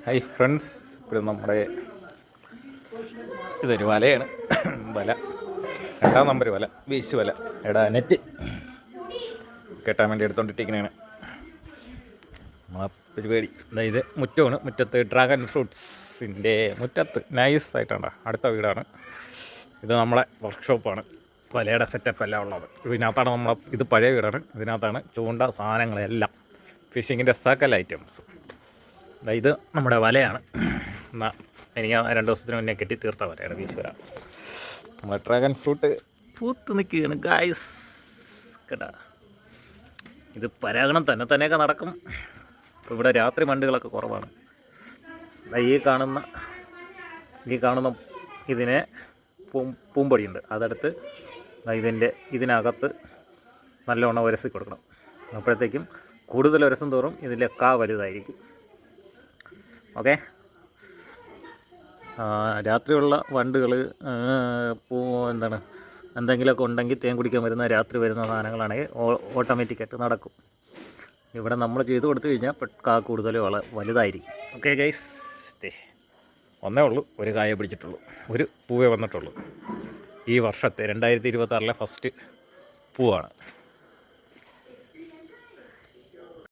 Hi friends, ഇപ്പോൾ നമ്മുടെ ഇതൊരു വലയാണ്. വല 2ാം നമ്പർ വല, വീശ് വല. നെറ്റ് കെട്ടാൻ വേണ്ടി എടുത്തോണ്ടിരിക്കുന്നതാണ് നമ്മളെ പരിപാടി. ഇത് മുറ്റമാണ്. മുറ്റത്ത് ഡ്രാഗൺ ഫ്രൂട്ട്സിൻ്റെ മുറ്റത്ത് നൈസായിട്ടാണ്. അടുത്ത വീടാണ് ഇത്. നമ്മളെ വർക്ക്ഷോപ്പാണ്. വലയുടെ സെറ്റപ്പ് എല്ലാം ഉള്ളത് ഇതിനകത്താണ്. ഇത് പഴയ വീടാണ്. ഇതിനകത്താണ് ചൂണ്ട സാധനങ്ങളെല്ലാം, ഫിഷിങ്ങിൻ്റെ സകല ഐറ്റംസ്. ഇത് നമ്മുടെ വലയാണ്. എനിക്ക് 2 ദിവസത്തിന് മുന്നേ കെട്ടി തീർത്ത വലയാണ് വീശ് വല. നമ്മുടെ ഡ്രാഗൺ ഫ്രൂട്ട് പൂത്ത് നിൽക്കുകയാണ് ഗായ്സ്, കേട്ടാ. ഇത് പരാഗണം തന്നെയൊക്കെ നടക്കും. ഇപ്പോൾ ഇവിടെ രാത്രി വണ്ടുകളൊക്കെ കുറവാണ്. ഈ കാണുന്ന ഇതിനെ പൂമ്പൊടിയുണ്ട്. അതെടുത്ത് ഇതിനകത്ത് നല്ലോണം ഉരസി കൊടുക്കണം. അപ്പോഴത്തേക്കും കൂടുതൽ ഉരസം തോറും ഇതിൻ്റെ വലുതായിരിക്കും. ഓക്കെ. രാത്രിയുള്ള വണ്ടുകൾ എന്തെങ്കിലുമൊക്കെ ഉണ്ടെങ്കിൽ തേൻ കുടിക്കാൻ വരുന്ന രാത്രി വരുന്ന സാധനങ്ങളാണെങ്കിൽ ഓട്ടോമാറ്റിക്കായിട്ട് നടക്കും. ഇവിടെ നമ്മൾ ചെയ്ത് കൊടുത്തു കഴിഞ്ഞാൽ കൂടുതൽ വലുതായിരിക്കും. ഓക്കെ ഗൈസ്, ഒന്നേ ഉള്ളൂ, ഒരു കായ പിടിച്ചിട്ടുള്ളൂ, ഒരു പൂവേ വന്നിട്ടുള്ളൂ. ഈ വർഷത്തെ 2026 ഫസ്റ്റ് പൂവാണ്.